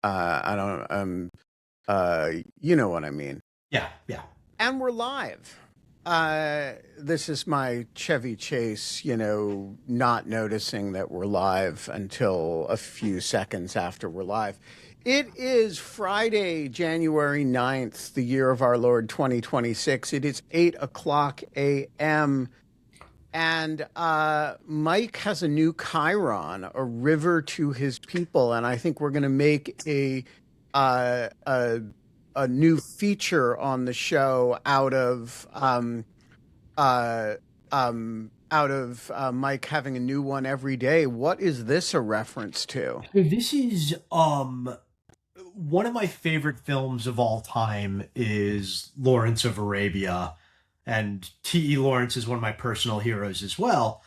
I don't you know what I mean. Yeah, yeah. And we're live. This is my Chevy Chase, not noticing that we're live until a few seconds after we're live. It is Friday, January 9th, the year of our Lord 2026. It is 8 o'clock a.m. And Mike has a new chyron, a river to his people, and I think we're going to make uh, a a new feature on the show uh, out of Mike having a new one every day. What is this a reference to? This is one of my favorite films of all time is Lawrence of Arabia, and T.E. Lawrence is one of my personal heroes as well.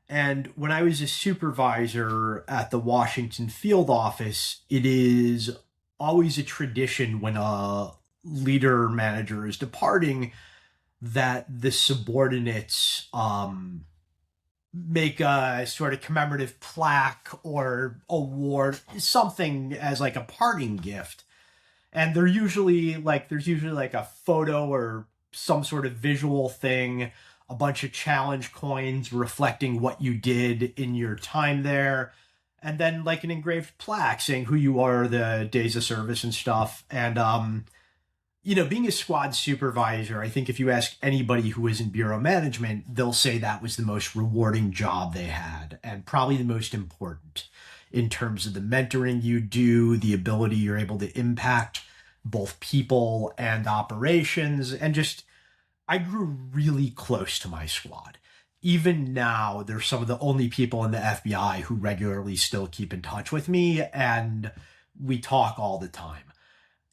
And when I was a supervisor at the Washington field office, it is always a tradition when a leader manager is departing that the subordinates make a sort of commemorative plaque or award, something as like a parting gift. And there's usually like a photo or some sort of visual thing, a bunch of challenge coins reflecting what you did in your time there, and then like an engraved plaque saying who you are, the days of service and stuff. And being a squad supervisor, I think if you ask anybody who is in bureau management, they'll say that was the most rewarding job they had and probably the most important in terms of the mentoring you do, the ability you're able to impact both people and operations. And just, I grew really close to my squad. Even now, they're some of the only people in the FBI who regularly still keep in touch with me, and we talk all the time.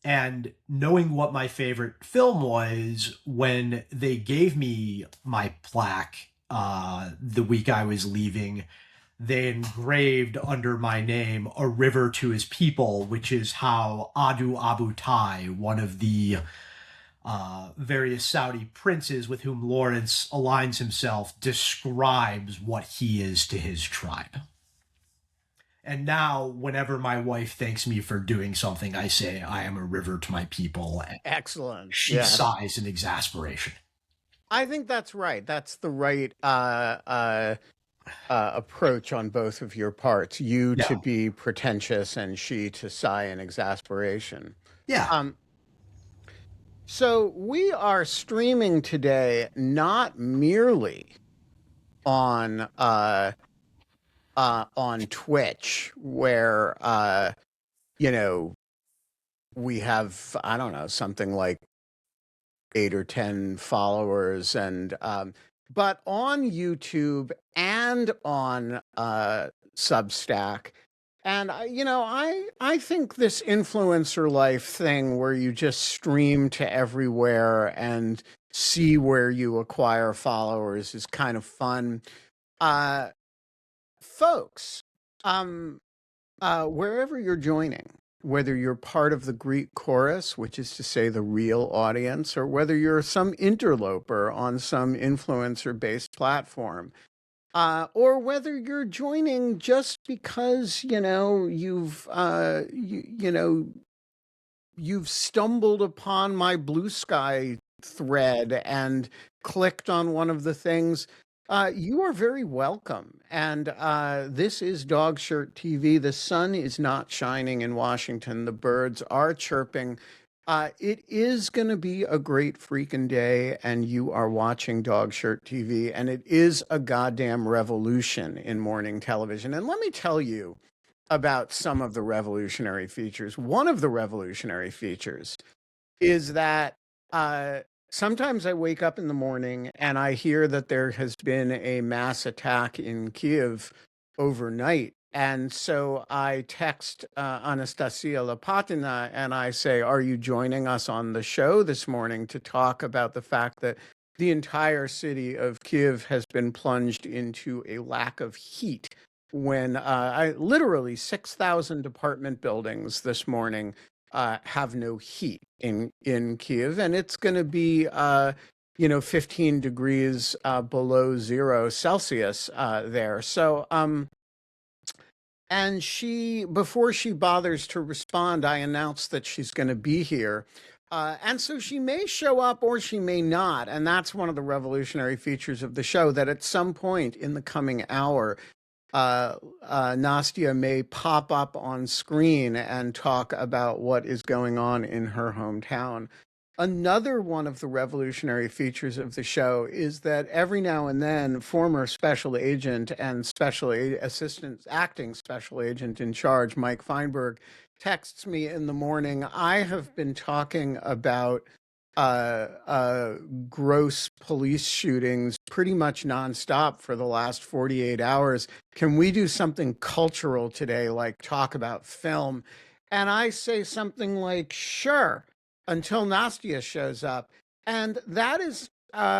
And knowing what my favorite film was, when they gave me my plaque the week I was leaving, they engraved under my name a river to his people, which is how Adu Abu Tai, one of the various Saudi princes with whom Lawrence aligns himself, describes what he is to his tribe. And now, whenever my wife thanks me for doing something, I say, I am a river to my people. And Excellent. she Yes. sighs in exasperation. I think that's right. That's the right approach on both of your parts. You to Yeah. be pretentious and she to sigh in exasperation. Yeah. Um, so we are streaming today not merely on on Twitch, where you know we have, I don't know, something like 8 or 10 followers, and but on YouTube and on Substack. And I think this influencer life thing where you just stream to everywhere and see where you acquire followers is kind of fun. Uh, Folks, um, wherever you're joining, whether you're part of the Greek chorus, which is to say the real audience, or whether you're some interloper on some influencer based platform, or whether you're joining just because you've stumbled upon my Blue Sky thread and clicked on one of the things. You are very welcome. And this is Dog Shirt TV. The sun is not shining in Washington. The birds are chirping. It is going to be a great freaking day, and you are watching Dog Shirt TV, and it is a goddamn revolution in morning television. And let me tell you about some of the revolutionary features. One of the revolutionary features is that uh, sometimes I wake up in the morning and I hear that there has been a mass attack in Kyiv overnight. And so I text Anastasiia Lapatina and I say, are you joining us on the show this morning to talk about the fact that the entire city of Kyiv has been plunged into a lack of heat? When I literally 6,000 apartment buildings this morning have no heat in Kiev, and it's going to be 15 degrees below 0 Celsius there. So And before she bothers to respond, I announce that she's going to be here. And so she may show up or she may not. And that's one of the revolutionary features of the show, that at some point in the coming hour, Nastia may pop up on screen and talk about what is going on in her hometown. Another one of the revolutionary features of the show is that every now and then, former special agent and assistant acting special agent in charge, Mike Feinberg, texts me in the morning. I have been talking about gross police shootings pretty much nonstop for the last 48 hours. Can we do something cultural today, like talk about film? And I say something like, sure, until Nastia shows up. And that is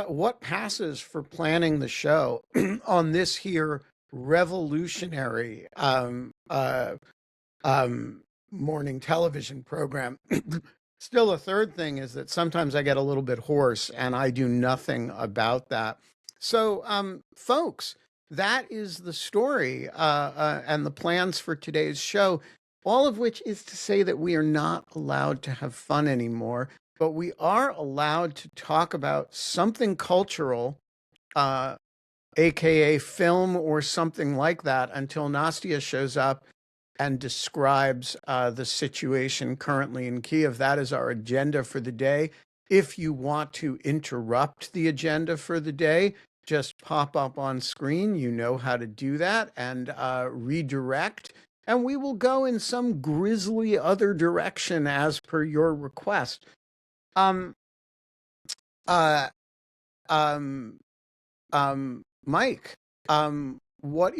what passes for planning the show on this here revolutionary morning television program. Still, a third thing is that sometimes I get a little bit hoarse and I do nothing about that. So, folks, that is the story and the plans for today's show, all of which is to say that we are not allowed to have fun anymore, but we are allowed to talk about something cultural, AKA film or something like that, until Nastia shows up and describes the situation currently in Kyiv. That is our agenda for the day. If you want to interrupt the agenda for the day, just pop up on screen. You know how to do that, and redirect. And we will go in some grisly other direction as per your request. Um, uh, um, Mike, what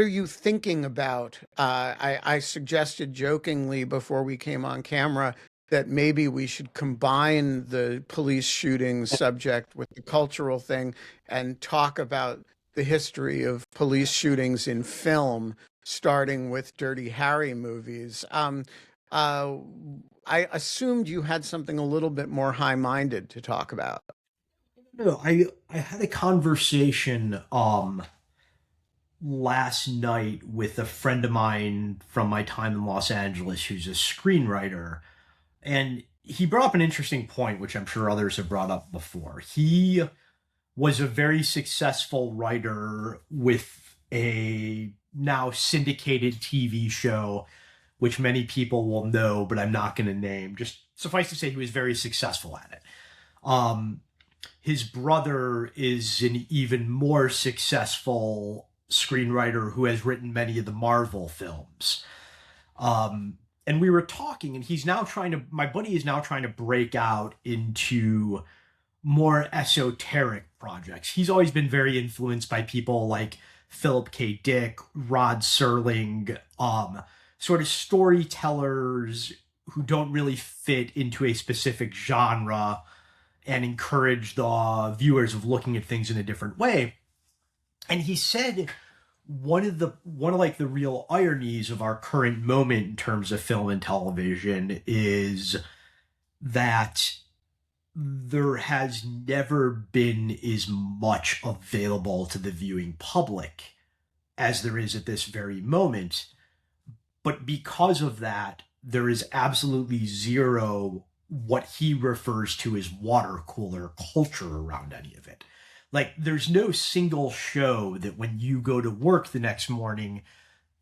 are you thinking about? I suggested jokingly before we came on camera that maybe we should combine the police shooting subject with the cultural thing and talk about the history of police shootings in film, starting with Dirty Harry movies. Uh, I assumed you had something a little bit more high-minded to talk about. No, I had a conversation last night with a friend of mine from my time in Los Angeles who's a screenwriter, and he brought up an interesting point which I'm sure others have brought up before. He was a very successful writer with a now syndicated TV show which many people will know, but I'm not going to name. Just suffice to say, he was very successful at it. Um, his brother is an even more successful screenwriter who has written many of the Marvel films. And we were talking, and my buddy is now trying to break out into more esoteric projects. He's always been very influenced by people like Philip K. Dick, Rod Serling, sort of storytellers who don't really fit into a specific genre and encourage the viewers of looking at things in a different way. And he said one of the real ironies of our current moment in terms of film and television is that there has never been as much available to the viewing public as there is at this very moment. But because of that, there is absolutely zero what he refers to as water cooler culture around any of it. Like, there's no single show that when you go to work the next morning,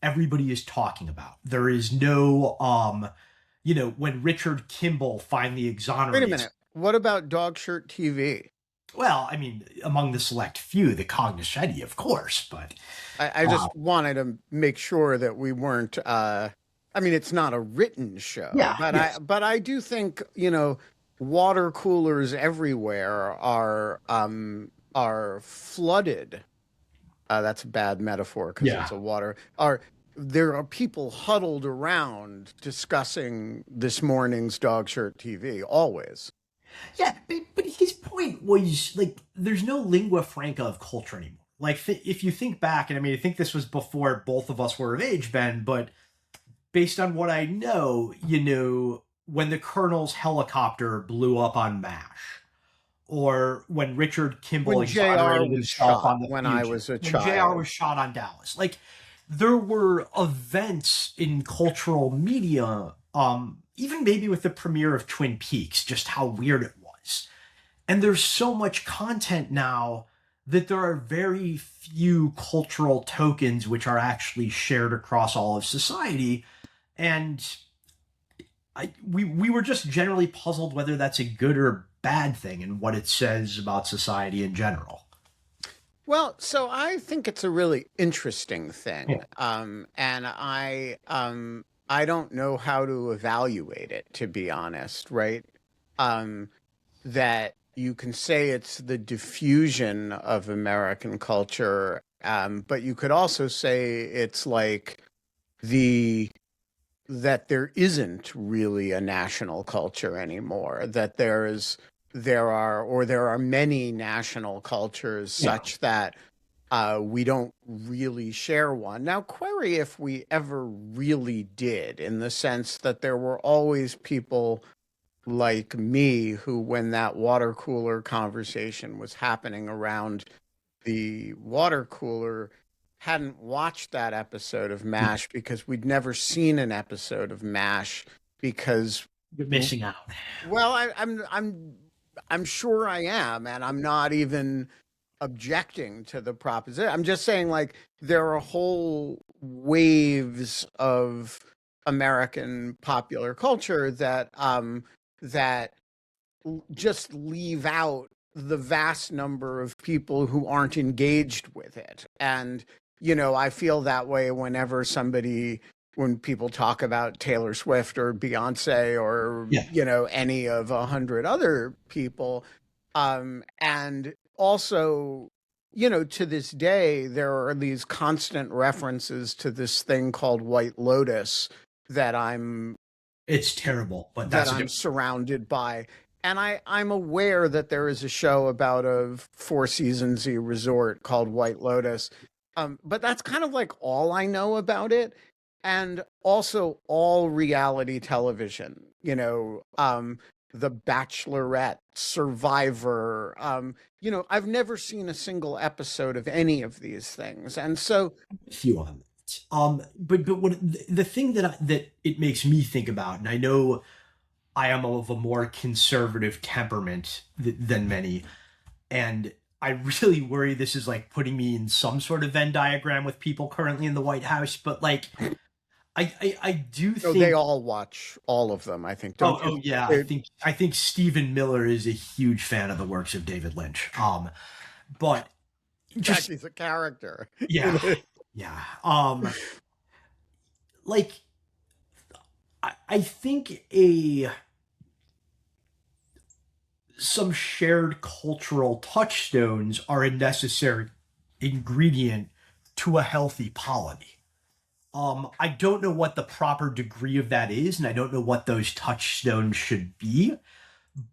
everybody is talking about. There is no, when Richard Kimball finally exonerates. Wait a minute. What about Dog Shirt TV? Well, I mean, among the select few, the cognoscenti, of course, but I just wanted to make sure that we weren't. I mean, it's not a written show, yeah, but yes. I do think water coolers everywhere are flooded. That's a bad metaphor because Yeah. it's a water. There are people huddled around discussing this morning's Dog Shirt TV always. Yeah, but his point was like, there's no lingua franca of culture anymore. Like, if you think back, and I mean, I think this was before both of us were of age, Ben, but based on what I know, when the colonel's helicopter blew up on MASH, or when Richard Kimball When JR exonerated was himself shot on The when I Fugitive, was a when JR child. was shot on Dallas. Like, there were events in cultural media, even maybe with the premiere of Twin Peaks, just how weird it was. And there's so much content now that there are very few cultural tokens which are actually shared across all of society. And we were just generally puzzled whether that's a good or bad thing and what it says about society in general. Well, so I think it's a really interesting Yeah. thing, and I don't know how to evaluate it, to be honest, right? Um, that you can say it's the diffusion of American culture, but you could also say it's like the that there isn't really a national culture anymore, that there are many national cultures Yeah. such that we don't really share one. Now, query if we ever really did, in the sense that there were always people like me who, when that water cooler conversation was happening around the water cooler, hadn't watched that episode of MASH because we'd never seen an episode of MASH because, You're missing out. well, I'm sure I am, and I'm not even objecting to the proposition. I'm just saying, like, there are whole waves of American popular culture that just leave out the vast number of people who aren't engaged with it. And, I feel that way when people talk about Taylor Swift or Beyonce or, Yeah. any of 100 other people. And also, to this day, there are these constant references to this thing called White Lotus that I'm It's terrible, but that that's a I'm different. surrounded by. And I'm aware that there is a show about a Four Seasons-y resort called White Lotus. But that's kind of like all I know about it. And also all reality television, The Bachelorette, Survivor. I've never seen a single episode of any of these things. And so, Few on that. But what the thing that it makes me think about, and I know I am of a more conservative temperament than many, and I really worry this is like putting me in some sort of Venn diagram with people currently in the White House. But like, I do they think. all watch all of them, I think, Oh, don't oh yeah, you? I think Stephen Miller is a huge fan of the works of David Lynch. But In fact, just he's a character. yeah, yeah. Like I think a some shared cultural touchstones are a necessary ingredient to a healthy polity. I don't know what the proper degree of that is, and I don't know what those touchstones should be,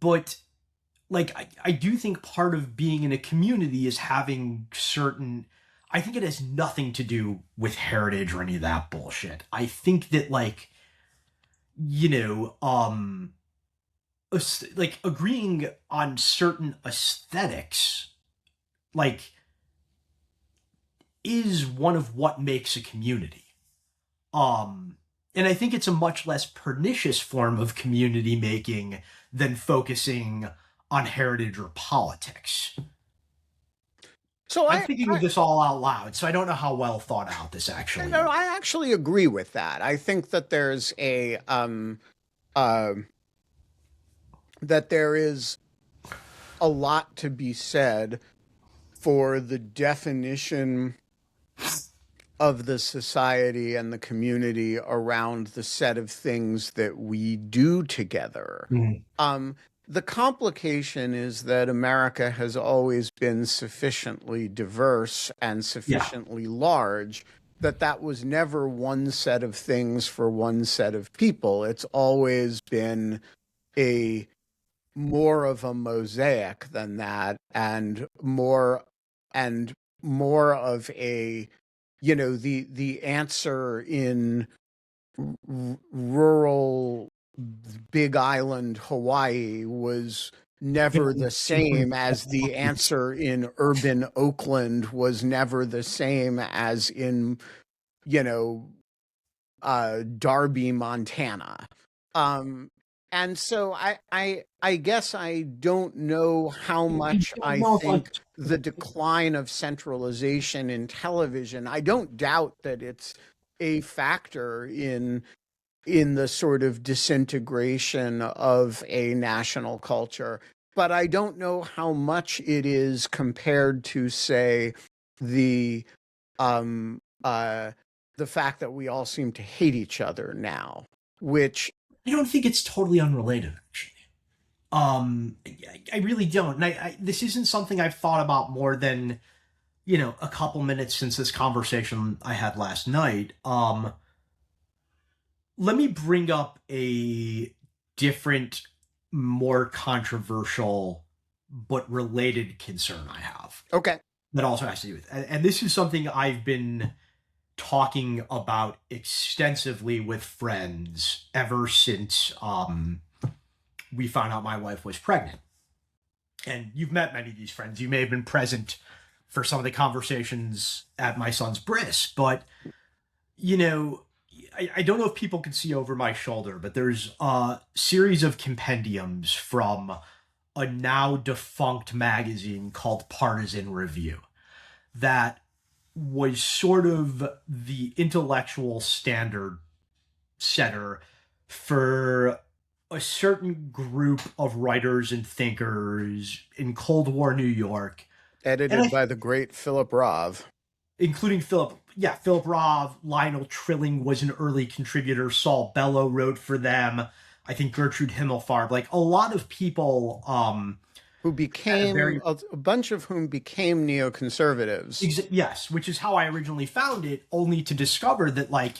but like I do think part of being in a community is having certain. I think it has nothing to do with heritage or any of that bullshit. I think that like, you know, like agreeing on certain aesthetics like is one of what makes a community. And I think it's a much less pernicious form of community making than focusing on heritage or politics. So I'm I, thinking of this all out loud, so I don't know how well thought out this actually no, is. I actually agree with that. I think uh, that there is a lot to be said for the definition of the society and the community around the set of things that we do together. Mhm. Um, the complication is that America has always been sufficiently diverse and Yeah, sufficiently large that was never one set of things for one set of people. It's always been a more of a mosaic than that, and more of a, the answer in rural Big Island Hawaii was never the same as the answer in urban Oakland was never the same as in, you know, Darby, Montana. And so I guess I don't know how much I think the decline of centralization in television, I don't doubt that it's a factor in the sort of disintegration of a national culture, but I don't know how much it is compared to, say, the um the fact that we all seem to hate each other now, which I don't think it's totally unrelated, actually. I really don't. And this isn't something I've thought about more than, a couple minutes since this conversation I had last night. Let me bring up a different, more controversial, but related concern I have. Okay. That also has to do with, and this is something I've been talking about extensively with friends ever since we found out my wife was pregnant. And you've met many of these friends. You may have been present for some of the conversations at my son's bris, but I don't know if people can see over my shoulder, but there's a series of compendiums from a now defunct magazine called Partisan Review that was sort of the intellectual standard setter for a certain group of writers and thinkers in Cold War New York. Edited by the great Philip Roth. Including Philip Roth, Lionel Trilling was an early contributor, Saul Bellow wrote for them, I think Gertrude Himmelfarb, like a lot of people who became, a bunch of whom became neoconservatives. Yes, which is how I originally found it, only to discover that, like,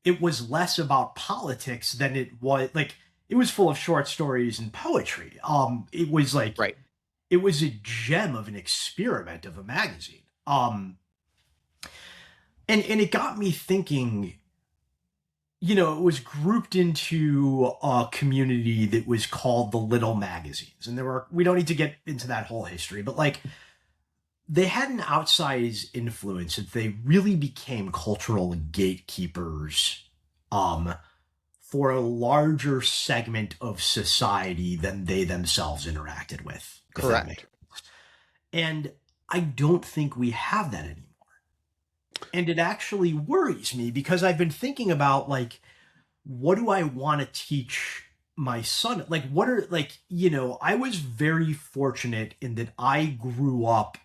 it was less about politics than it was, like, it was full of short stories and poetry. It was like, right. It was a gem of an experiment of a magazine. And it got me thinking, it was grouped into a community that was called the Little Magazines. And we don't need to get into that whole history, but like they had an outsized influence that they really became cultural gatekeepers for a larger segment of society than they themselves interacted with. Correct. And I don't think we have that anymore. And it actually worries me because I've been thinking about, like, what do I want to teach my son? Like, I was very fortunate in that I grew up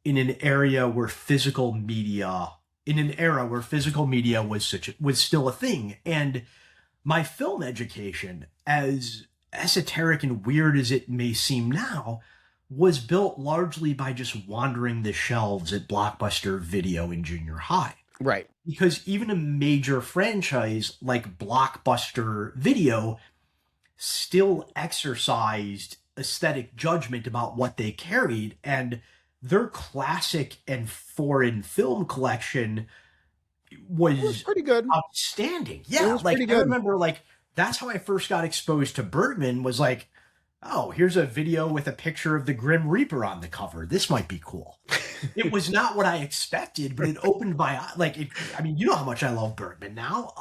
in an era where physical media was still a thing. And my film education, as esoteric and weird as it may seem now, was built largely by just wandering the shelves at Blockbuster Video in junior high. Right. Because even a major franchise like Blockbuster Video still exercised aesthetic judgment about what they carried, and their classic and foreign film collection was pretty good. Outstanding. Yeah, like I remember, like, that's how I first got exposed to Bergman, was like, oh, here's a video with a picture of the Grim Reaper on the cover. This might be cool. It was not what I expected, but it opened my eye. Like, you know how much I love Bergman now.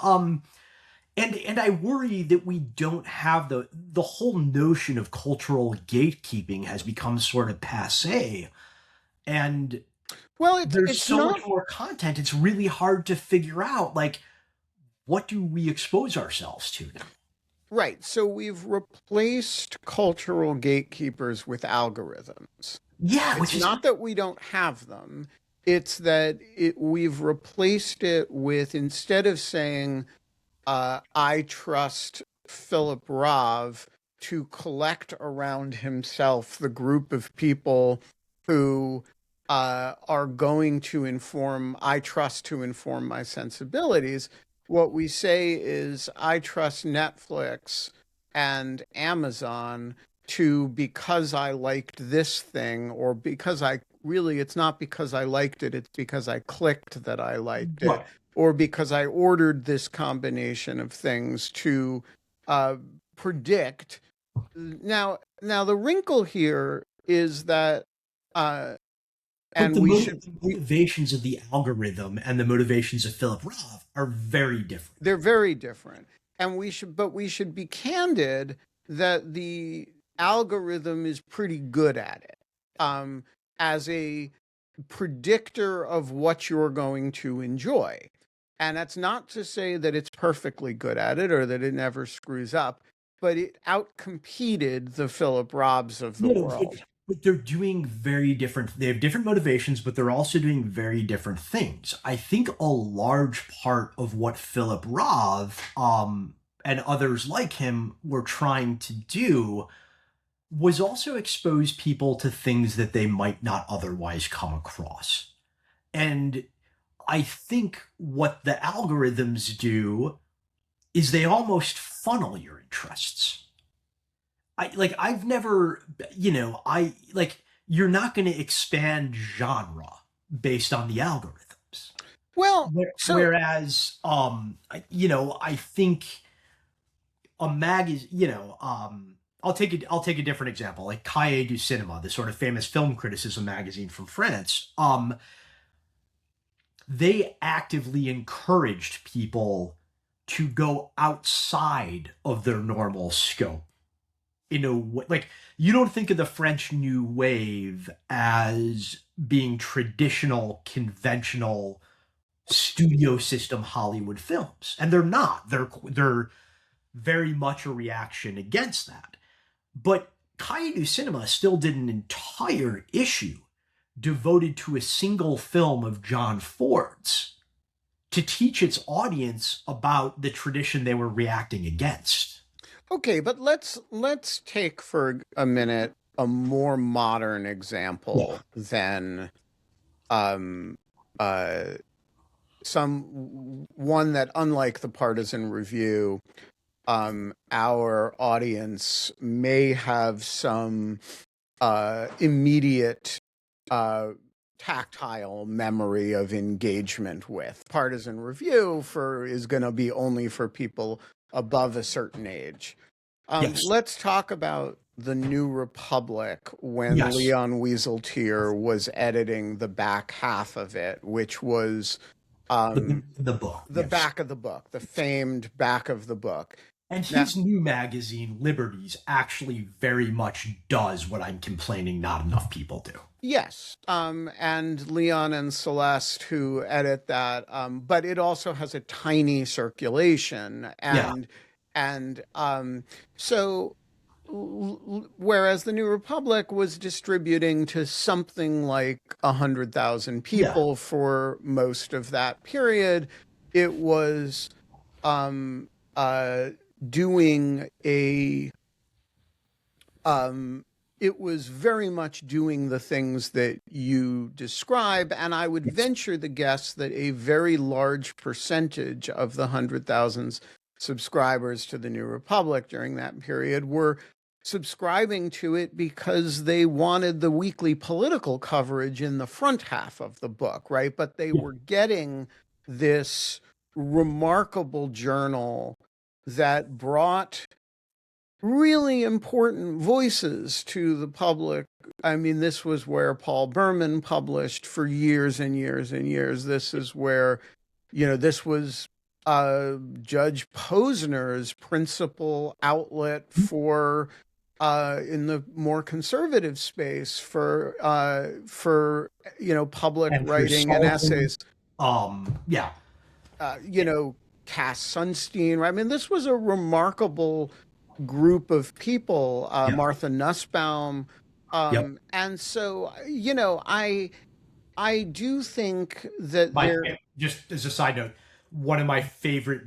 And I worry that we don't have the whole notion of cultural gatekeeping has become sort of passé. And there's so much more content. It's really hard to figure out, like, what do we expose ourselves to now? Right. So we've replaced cultural gatekeepers with algorithms. Yeah. It's not that we don't have them. It's that we've replaced it with, instead of saying, I trust Philip Roth to collect around himself the group of people who are going to inform my sensibilities. What we say is, I trust Netflix and Amazon because I liked this thing, or because it's not because I liked it, it's because I clicked that I liked it, or because I ordered this combination of things to predict. Now, Now the wrinkle here is that, uh, But and we should the we motivations of the algorithm and the motivations of Philip Roth are very different. they're very different, and we should be candid that the algorithm is pretty good at it, as a predictor of what you're going to enjoy. And that's not to say that it's perfectly good at it or that it never screws up, but it outcompeted the Philip Robs of the No, world. but they're doing very different. They have different motivations, but they're also doing very different things. I think a large part of what Philip Roth, and others like him were trying to do was also expose people to things that they might not otherwise come across. And I think what the algorithms do is they almost funnel your interests. I've never, I like you're not going to expand genre based on the algorithms. Well, so Whereas, I think a mag is, I'll take a different example, like Cahiers du Cinema, the sort of famous film criticism magazine from France. They actively encouraged people to go outside of their normal scope in a way. Like, you don't think of the French New Wave as being traditional, conventional studio system Hollywood films, and they're not. They're very much a reaction against that. But Kaiju Cinema still did an entire issue devoted to a single film of John Ford's to teach its audience about the tradition they were reacting against. okay, but let's take for a minute a more modern Yeah. example than um uh some one that, unlike the partisan review, our audience may have some immediate uh, tactile memory of engagement with. Partisan review for is going to be only for people above a certain age. Yes. Let's talk about the New Republic when Yes. Leon Wieseltier was editing the back half of it, which was um, The book. the Yes. back of the book, the famed back of the book. And Now, his new magazine, Liberties, actually very much does what I'm complaining not enough people do. yes, and Leon and Celeste who edit that, but it also has a tiny circulation, Yeah. and so whereas the New Republic was distributing to something like 100,000 Yeah. people for most of that period, it was um, uh, doing a it was very much doing the things that you describe, and I would Yes. venture the guess that a very large percentage of the 100,000 subscribers to the New Republic during that period were subscribing to it because they wanted the weekly political coverage in the front half of the book, right? But they Yeah. were getting this remarkable journal that brought really important voices to the public. I mean, this was where Paul Berman published for years and years and years. This is where, this was Judge Posner's principal outlet for in the more conservative space for public And for writing and Sullivan, essays. yeah. Cass Sunstein. Right? I mean, this was a remarkable group of people, Yeah. Martha Nussbaum. Yep. And so, I do think that My there, just as a side note, one of my favorite,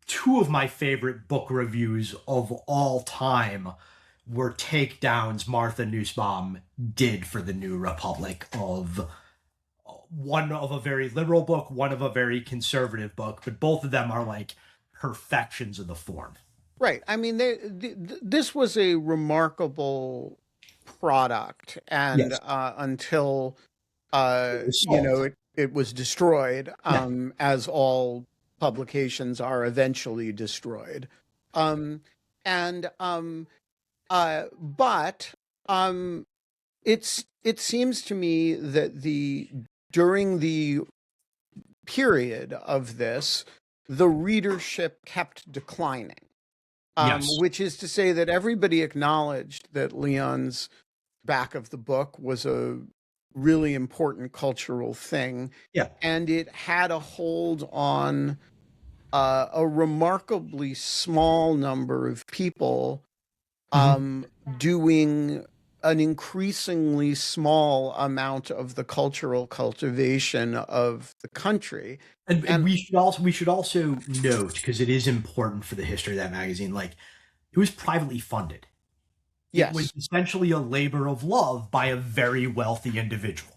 two of my favorite book reviews of all time were takedowns Martha Nussbaum did for the New Republic of one of a very liberal book, one of a very conservative book, but both of them are like perfections of the form. right. I mean, this was a remarkable product. And Yes. until, It was sold. it was destroyed, Yeah. as all publications are eventually destroyed. Um, and But it seems to me that the during the period of this, the readership kept declining. Yes. Which is to say that everybody acknowledged that Leon's back of the book was a really important cultural thing, Yeah. and it had a hold on a remarkably small number of people Hmm. doing an increasingly small amount of the cultural cultivation of the country. And And we should also note, because it is important for the history of that magazine, like it was privately funded. It was yes, essentially a labor of love by a very wealthy individual.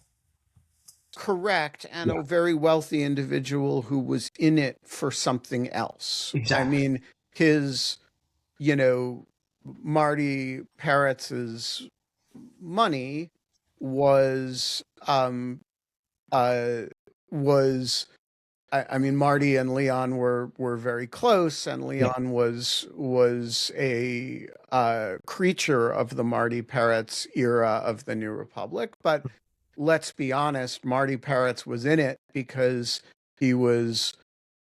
correct, and Yeah. a very wealthy individual who was in it for something else. I Exactly. mean, his, you know, Marty Peretz's money was uh was I mean, Marty and Leon were very close, and Yeah. Leon was a creature of the Marty Peretz era of the New Republic. But let's be honest, Marty Peretz was in it because he was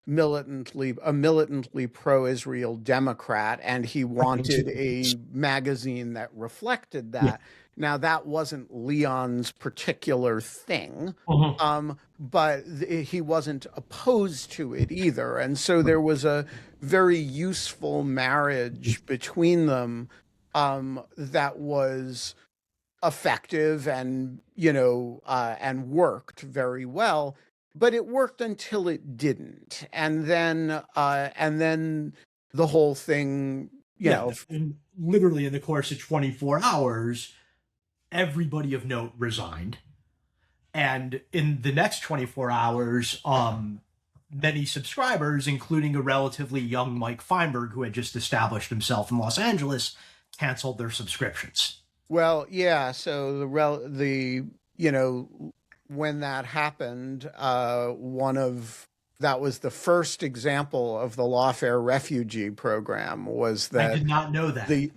militantly pro-Israel Democrat, and he I think wanted a magazine that reflected yeah. that. Now, that wasn't Leon's particular thing, Mhm. but he wasn't opposed to it either. And so there was a very useful marriage between them that was effective and and worked very well, but it worked until it didn't, and then the whole thing Yeah. And literally in the course of 24 hours, everybody of note resigned. And in the next 24 hours, many subscribers, including a relatively young Mike Feinberg, who had just established himself in Los Angeles, canceled their subscriptions. well, yeah, so the you know when that happened, one of that was the first example of the lawfare refugee program, was I that did not know that. the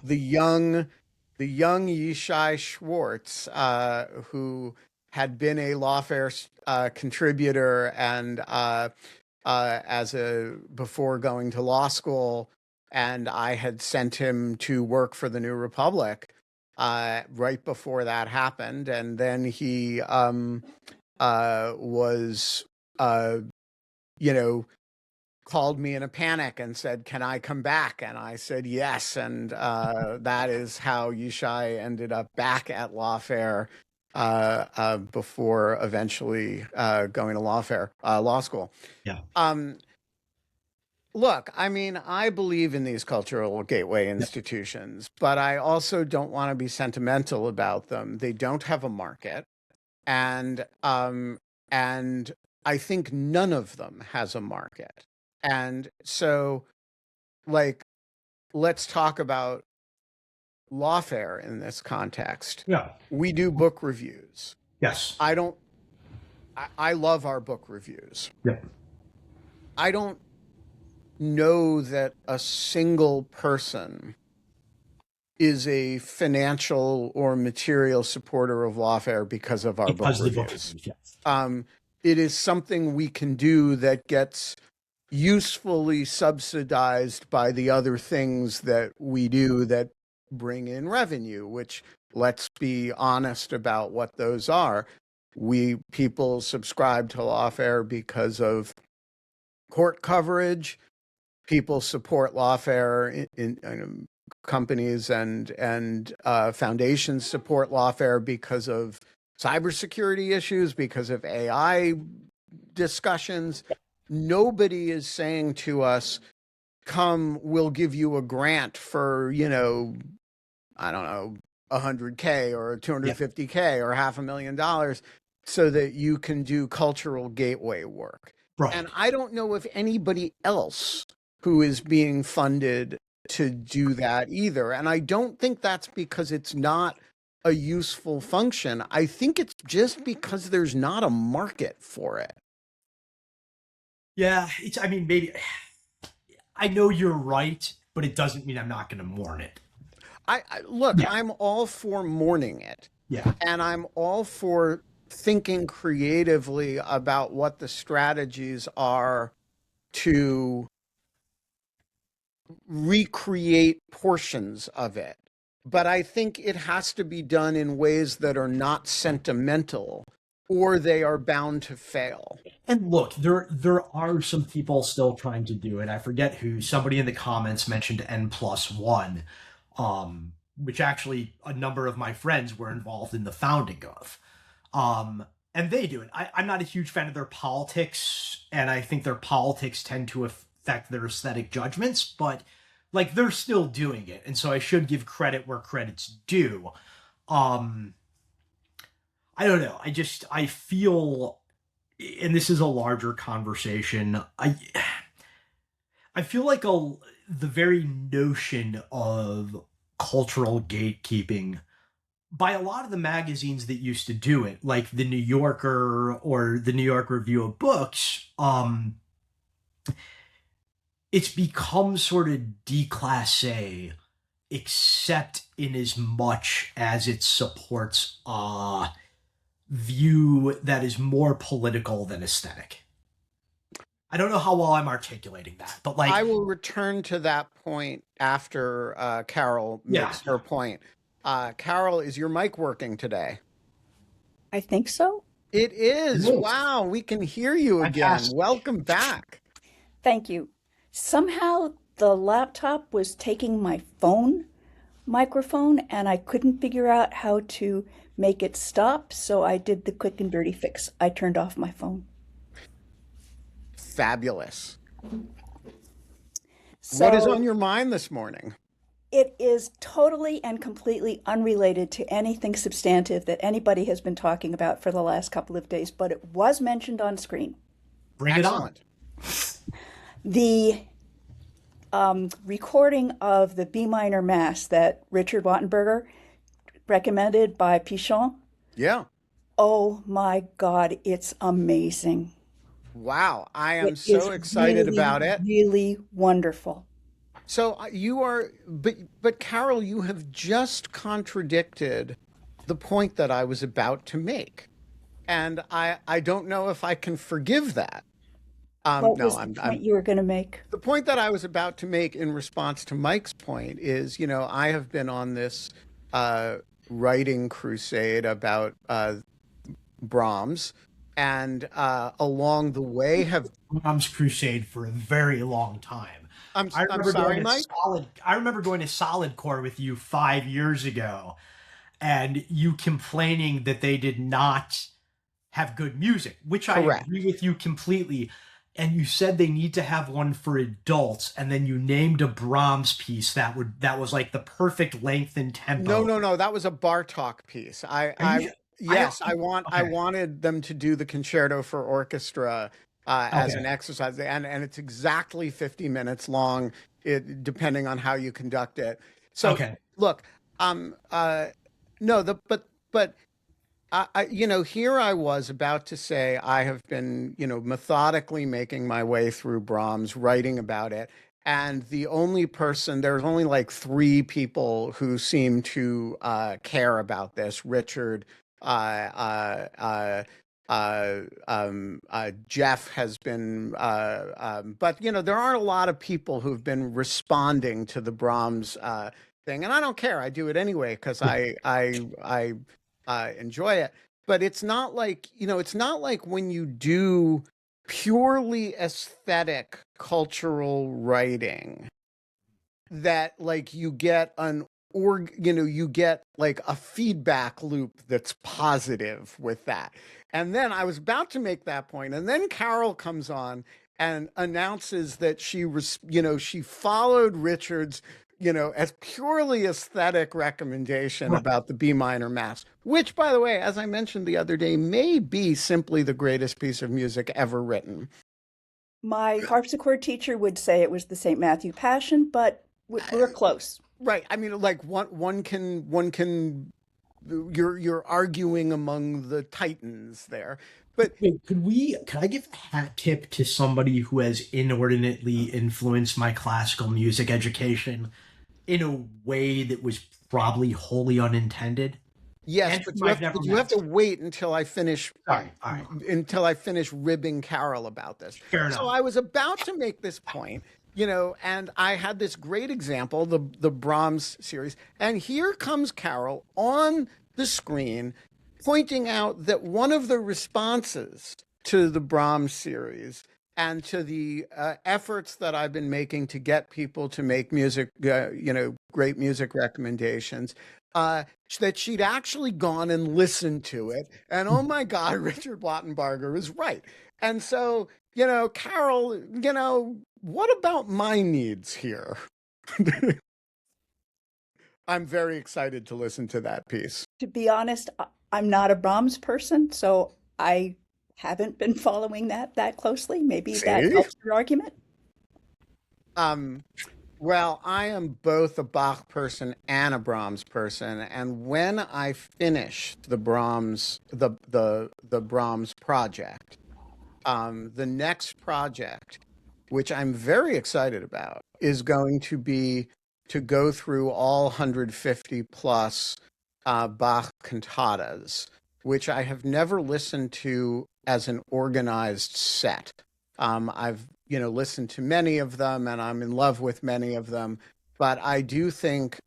young Yishai Schwartz, who had been a lawfare contributor and as a before going to law school, and I had sent him to work for the New Republic right before that happened, and then he was uh, you know called me in a panic and said, "Can I come back?" And I said, "Yes." And that is how Yishai ended up back at Lawfare before eventually going to law school. Yeah. Um, Look, I mean, I believe in these cultural gateway Yeah. institutions, but I also don't want to be sentimental about them. They don't have a market, and I think none of them has a market. And so, like, let's talk about lawfare in this context. Yeah. We do book reviews. Yes. I don't. I love our book reviews. Yeah. I don't know that a single person is a financial or material supporter of lawfare because of our book Because the book reviews. reviews. Yes. Um, it is something we can do that gets usefully subsidized by the other things that we do that bring in revenue, which, let's be honest about what those are. We people subscribe to lawfare because of court coverage. People support lawfare in companies and foundations support lawfare because of cybersecurity issues, because of AI discussions. Nobody is saying to us, "Come, we'll give you a grant for I don't know, 100K or Yeah. 250K or $500,000 so that you can do cultural gateway work." And Right. I don't know if anybody else who is being funded to do that either. And I don't think that's because it's not a useful function. I think it's just because there's not a market for it. Yeah. I mean, maybe I know you're right, but it doesn't mean I'm not going to mourn it. Look, Yeah. I'm all for mourning it, Yeah. and I'm all for thinking creatively about what the strategies are to recreate portions of it. But I think it has to be done in ways that are not sentimental, or they are bound to fail. And look, there are some people still trying to do it. I forget who. Somebody in the comments mentioned N+1, which actually a number of my friends were involved in the founding of. And they do it. I'm not a huge fan of their politics, and I think their politics tend to affect their aesthetic judgments, but like they're still doing it, and so I should give credit where credit's due. Um, I don't know. I feel, and this is a larger conversation. I feel like the very notion of cultural gatekeeping by a lot of the magazines that used to do it, like the New Yorker or the New York Review of Books, it's become sort of déclassé, except in as much as it supports a view that is more political than aesthetic. I don't know how well I'm articulating that, but like, I will return to that point after Carol yeah, makes her point. Carol, is your mic working today? I think so. It is. Yes. Wow, we can hear you again. Fantastic. Welcome back. Thank you. Somehow the laptop was taking my phone microphone and I couldn't figure out how to make it stop, so I did the quick and dirty fix. I turned off my phone. Fabulous. So What is on your mind this morning? it is totally and completely unrelated to anything substantive that anybody has been talking about for the last couple of days, but it was mentioned on screen. Bring it on. Excellent. The recording of the B minor Mass that Richard Wattenberger recommended by Pichon. Yeah. Oh my God, it's amazing. Wow. I am It so is excited really, about it. really wonderful. So you are, but Carol, you have just contradicted the point that I was about to make, and I don't know if I can forgive that. What No, was the point you were going to make? the point that I was about to make in response to Mike's point is, I have been on this writing crusade about Brahms, and along the way have. Brahms crusade for a very long time. I'm I remember sorry, going to Mike. I remember going to Solid Core with you 5 years ago, and you complaining that they did not have good music, which I Correct. agree with you completely. And you said they need to have one for adults, and then you named a Brahms piece that was like the perfect length and tempo. No. That was a Bartok piece. Yes, I wanted them to do the concerto for orchestra as Okay. an exercise, and it's exactly 50 minutes long, depending on how you conduct it. So Okay. look, no, but here I was about to say I have been, methodically making my way through Brahms, writing about it. And there's only like three people who seem to care about this: Richard, Jeff has been, but there aren't a lot of people who've been responding to the Brahms thing, and I don't care. I do it anyway because I enjoy it. But it's not like when you do purely aesthetic cultural writing that like you get you get like a feedback loop that's positive with that. And then I was about to make that point, and then Carol comes on and announces that she followed Richard's as purely aesthetic recommendation about the B minor Mass, which, by the way, as I mentioned the other day, may be simply the greatest piece of music ever written. My harpsichord teacher would say it was the St. Matthew Passion, but we're close. Right. I mean, like one can you're arguing among the titans there. But Wait, could I give a hat tip to somebody who has inordinately influenced my classical music education? in a way that was probably wholly unintended. Yes, And but whom I've never you have met. to wait until I finish Sorry, all right. ribbing Carol about this. Fair So enough. I was about to make this point, and I had this great example, the Brahms series, and here comes Carol on the screen pointing out that one of the responses to the Brahms series and to the efforts that I've been making to get people to make music, great music recommendations, that she'd actually gone and listened to it. And oh my God, Richard Blattenbarger is right. And so, Carol, what about my needs here? I'm very excited to listen to that piece. To be honest, I'm not a Brahms person, so I haven't been following that closely. Maybe that See? helps your argument. Um, well, I am both a Bach person and a Brahms person, and when I finish the Brahms project, the next project, which I'm very excited about, is going to be to go through all 150 plus Bach cantatas, which I have never listened to as an organized set. I've listened to many of them, and I'm in love with many of them, but I do think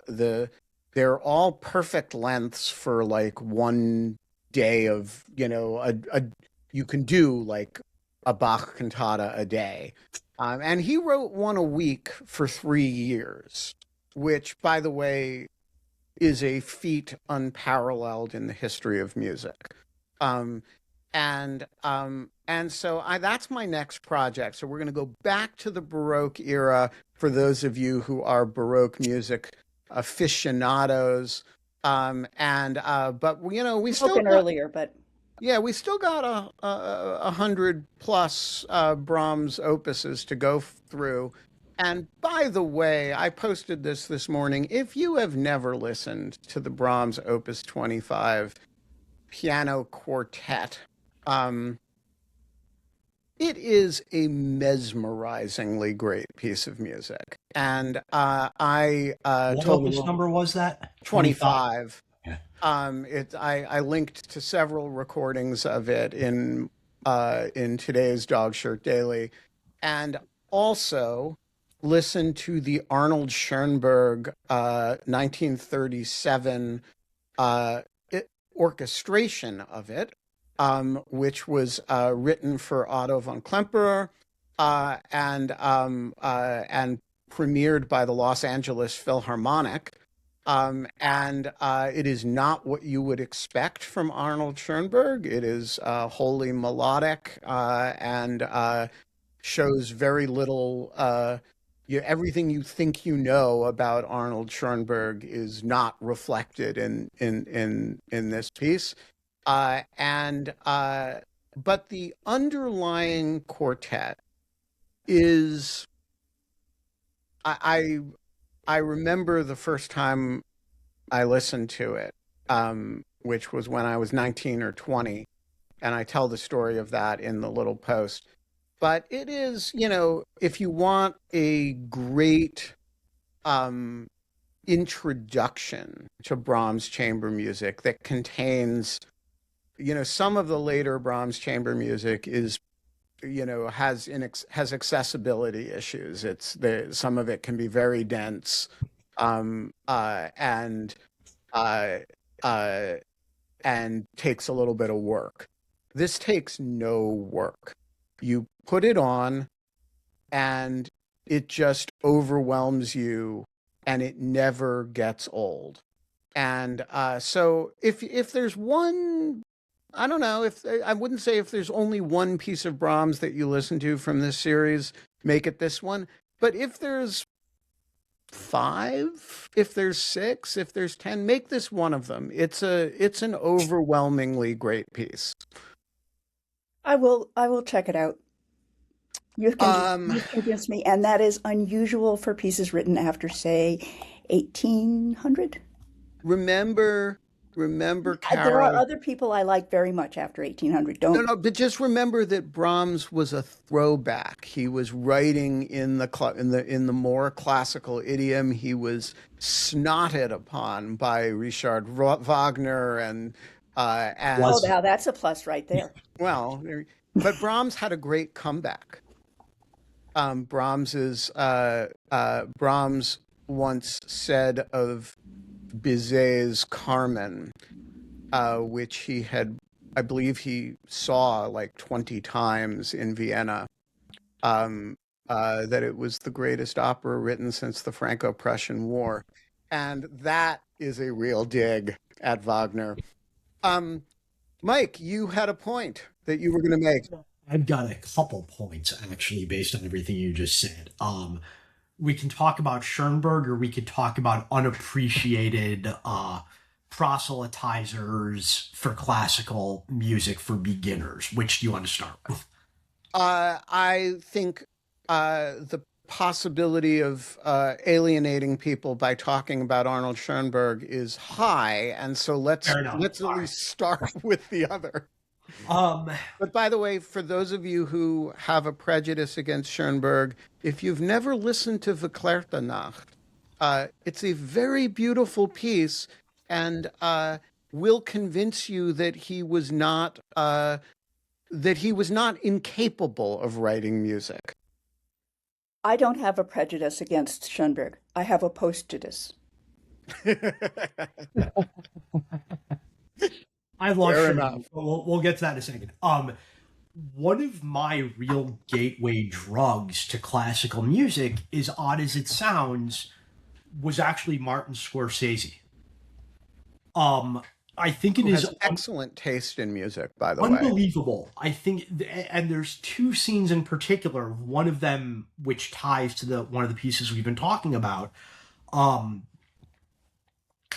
they're all perfect lengths for like one day of you can do like a Bach cantata a day. And he wrote one a week for 3 years, which, by the way, is a feat unparalleled in the history of music. Um, and so that's my next project. So we're going to go back to the Baroque era for those of you who are Baroque music aficionados. But we still Spoken got earlier, but yeah, we still got a hundred plus Brahms opuses to go through. And by the way, I posted this morning. If you have never listened to the Brahms Opus 25 piano quartet, um, it is a mesmerizingly great piece of music. And I What told opus number was that? 25. Yeah. I linked to several recordings of it in today's Dog Shirt Daily, and also listened to the Arnold Schoenberg 1937 uh, orchestration of it, which was written for Otto von Klemperer and premiered by the Los Angeles Philharmonic. And it is not what you would expect from Arnold Schoenberg. It is wholly melodic and shows very little. Everything you think you know about Arnold Schoenberg is not reflected in this piece. And But the underlying quartet is I I remember the first time I listened to it, which was when I was 19 or 20, and I tell the story of that in the little post. But it is, if you want a great um, introduction to Brahms chamber music that contains, some of the later Brahms chamber music is has accessibility issues. Some of it can be very dense, and uh, uh, and takes a little bit of work. This takes no work. You put it on, and it just overwhelms you, and it never gets old. And so, if there's one, I don't know, if I wouldn't say if there's only one piece of Brahms that you listen to from this series, make it this one. But if there's five, if there's six, if there's 10, make this one of them. It's an overwhelmingly great piece. I will check it out. You've convinced me, and that is unusual for pieces written after, say, 1800. remember remember, There are Carol. other people I like very much after 1800. No, Don't. no, but just remember that Brahms was a throwback. He was writing in the more classical idiom. He was snotted upon by Richard Wagner Oh, Was now that's a plus right there. well, but Brahms had a great comeback. Brahms once said of Bizet's Carmen, which I believe he saw like 20 times in Vienna, that it was the greatest opera written since the Franco-Prussian War. And that is a real dig at Wagner. Mike, you had a point that you were going to make. I've got a couple points actually based on everything you just said. We can talk about Schoenberg, or we could talk about unappreciated proselytizers for classical music for beginners. Which do you want to start with? I think the possibility of alienating people by talking about Arnold Schoenberg is high, and so let's Fair enough. at least start with the other. Um, But by the way, for those of you who have a prejudice against Schoenberg, if you've never listened to Verklärte Nacht, it's a very beautiful piece, and will convince you that he was not incapable of writing music. I don't have a prejudice against Schoenberg. I have a prejudice. I love Fair Schoenberg. enough. We'll get to that in a second. One of my real gateway drugs to classical music, as odd as it sounds, was actually Martin Scorsese. I think it Who is has excellent taste in music, by the way. unbelievable. I think, and there's two scenes in particular. One of them, which ties to one of the pieces we've been talking about.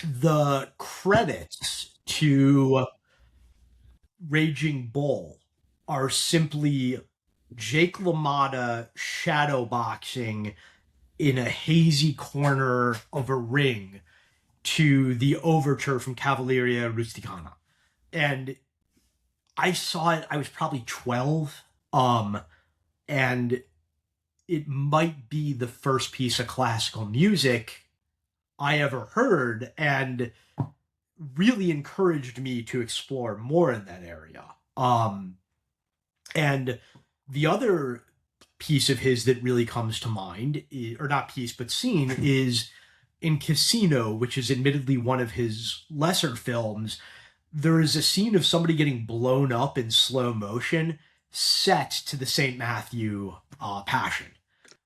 The credits to Raging Bull are simply Jake LaMotta shadowboxing in a hazy corner of a ring to the overture from Cavalleria Rusticana. And I saw it, I was probably 12, and it might be the first piece of classical music I ever heard, and really encouraged me to explore more in that area. And the other piece of his that really comes to mind, or not piece, but scene, is in Casino, which is admittedly one of his lesser films. There is a scene of somebody getting blown up in slow motion set to the St. Matthew Passion,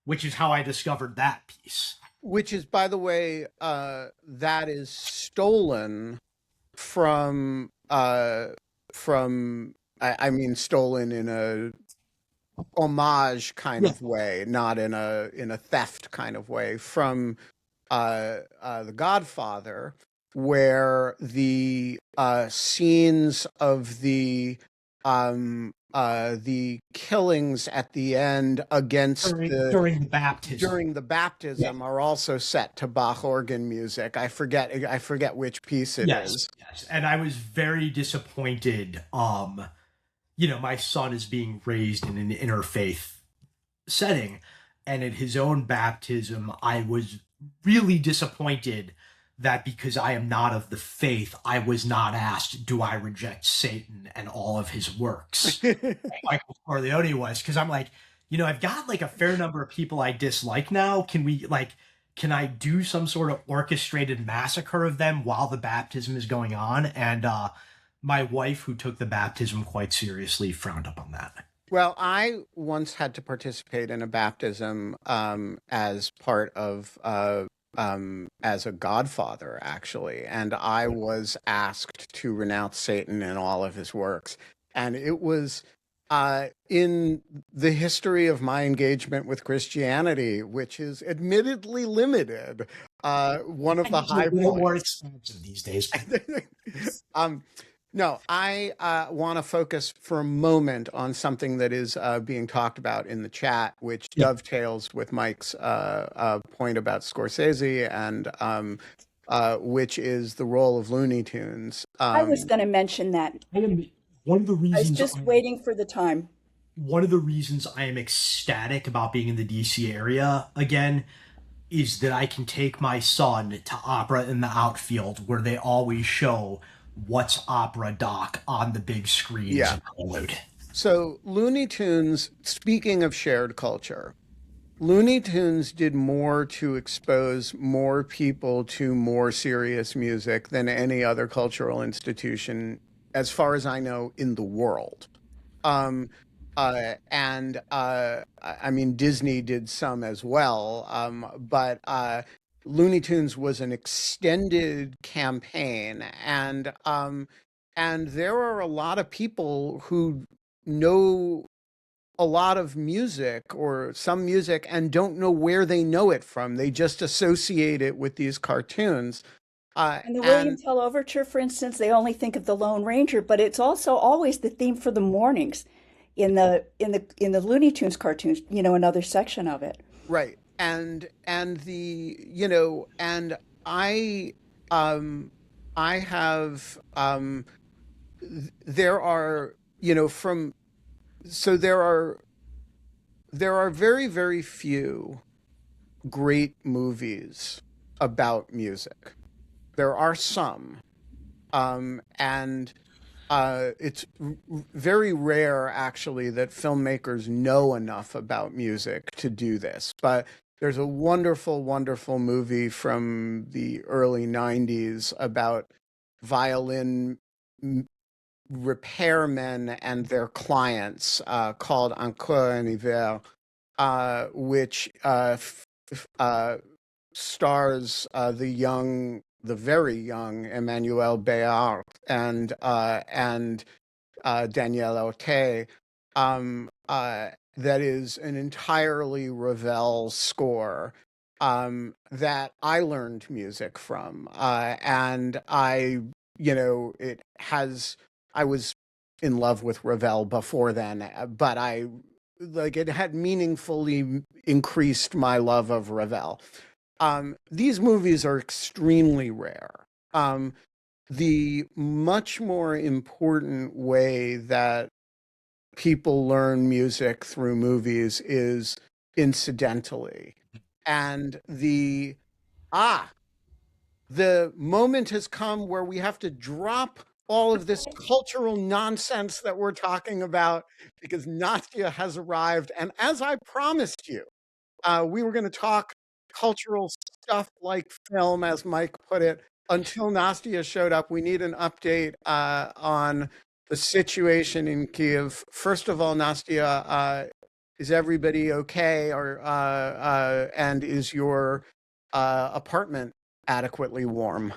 which is how I discovered that piece. Which is, by the way, that is stolen from I mean stolen in a homage kind of way, not in a theft kind of way, from The Godfather, where the scenes of the killings at the end against during the baptism are also set to Bach organ music. I forget which piece it is. Yes, and I was very disappointed. My son is being raised in an interfaith setting, and at his own baptism, I was really disappointed that because I am not of the faith, I was not asked, do I reject Satan and all of his works? Michael Corleone was, because I'm like, I've got like a fair number of people I dislike now. Can I do some sort of orchestrated massacre of them while the baptism is going on? And my wife, who took the baptism quite seriously, frowned upon that. Well, I once had to participate in a baptism as part of as a godfather, actually, and I was asked to renounce Satan and all of his works, and it was in the history of my engagement with Christianity, which is admittedly limited, one of the high points. More expensive these days. No, I want to focus for a moment on something that is being talked about in the chat, which dovetails with Mike's point about Scorsese and which is the role of Looney Tunes. I was going to mention that. I am one of the I was reasons just waiting for the time. one of the reasons I am ecstatic about being in the DC area again is that I can take my son to opera in the outfield where they always show what's opera doc on the big screens Yeah. in Hollywood. So Looney Tunes, speaking of shared culture, Looney Tunes did more to expose more people to more serious music than any other cultural institution, as far as I know, in the world. Um, and I mean, Disney did some as well, but Looney Tunes was an extended campaign, and there are a lot of people who know a lot of music or some music and don't know where they know it from. They just associate it with these cartoons. And the William And Tell Overture, for instance, they only think of the Lone Ranger, but it's also always the theme for the mornings in the Looney Tunes cartoons, another section of it. right. And the, and I um I have there are, from so there are very, very few great movies about music. There are some, and it's very rare, actually, that filmmakers know enough about music to do this. But there's a wonderful, wonderful movie from the early 90s about violin repairmen and their clients, called Encore un hiver, which stars the very young Emmanuel Béart and Danielle Auteuil. That is an entirely Ravel score, that I learned music from, and it has. I was in love with Ravel before then, but it had meaningfully increased my love of Ravel. These movies are extremely rare. The much more important way that people learn music through movies is incidentally. And ah, the moment has come where we have to drop all of this cultural nonsense that we're talking about because Nastya has arrived. And as I promised you, we were going to talk cultural stuff like film, as Mike put it, until Nastya showed up. We need an update on the situation in Kyiv. First of all, Nastya, is everybody okay? And is your apartment adequately warm?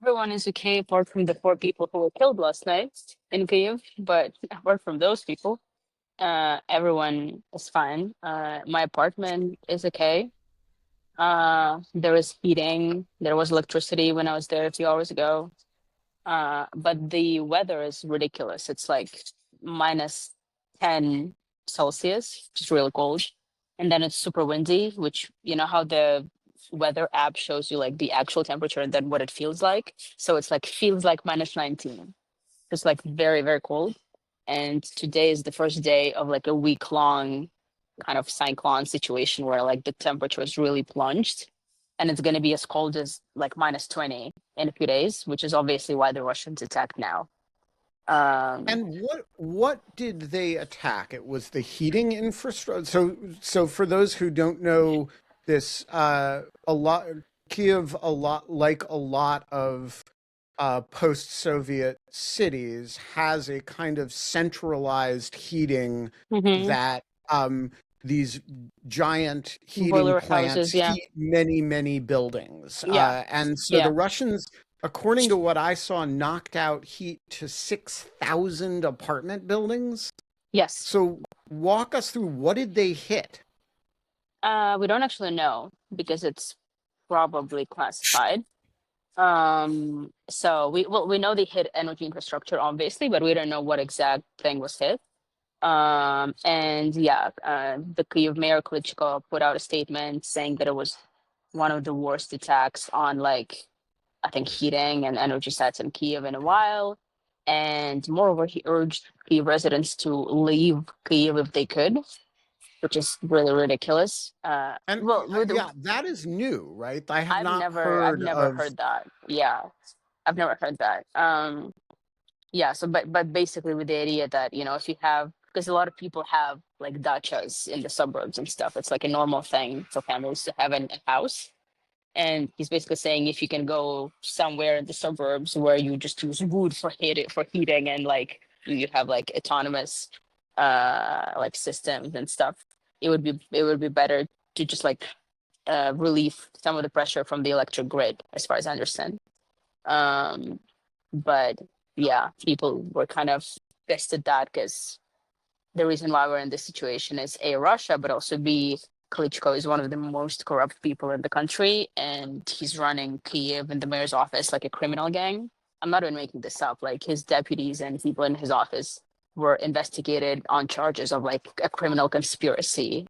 Everyone is okay apart from the 4 people who were killed last night in Kyiv. But apart from those people, everyone is fine. My apartment is okay. There is heating. There was electricity when I was there a few hours ago. But the weather is ridiculous. It's like -10 Celsius, which is really cold. And then it's super windy, which you know how the weather app shows you like the actual temperature and then what it feels like. So it's like feels like -19. It's like very, very cold. And today is the first day of like a week long kind of cyclone situation where like the temperature is really plunged, and it's going to be as cold as like -20 in a few days, which is obviously why the Russians attacked now. And what did they attack? It was the heating infrastructure. So for those who don't know this, a lot Kiev, a lot like a lot of post-Soviet cities, has a kind of centralized heating Mhm. that these giant heating Boiler plants houses, yeah. heat many, many buildings. Yeah, And so the yeah. Russians, according to what I saw, knocked out heat to 6,000 apartment buildings. Yes. So walk us through, what did they hit? We don't actually know because it's probably classified. So we know they hit energy infrastructure, obviously, but we don't know what exact thing was hit. And yeah, the Kyiv mayor Klitschko put out a statement saying that it was one of the worst attacks on like I think heating and energy sets in Kyiv in a while. And moreover, he urged Kyiv residents to leave Kyiv if they could, which is really ridiculous. And Well, yeah, that is new, right? I have I've not never heard of. heard that. Yeah, I've never heard that. Yeah. So, but basically, with the idea that if you have, because a lot of people have like dachas in the suburbs and stuff, it's like a normal thing for families to have a house. And he's basically saying if you can go somewhere in the suburbs where you just use wood for heating and like you have like autonomous like systems and stuff, it would be better to just like relieve some of the pressure from the electric grid, as far as I understand. Um, but yeah, people were kind of pissed at that because the reason why we're in this situation is A, Russia, but also B, Klitschko is one of the most corrupt people in the country, and he's running Kyiv in the mayor's office like a criminal gang. I'm not even making this up. Like his deputies and people in his office were investigated on charges of like a criminal conspiracy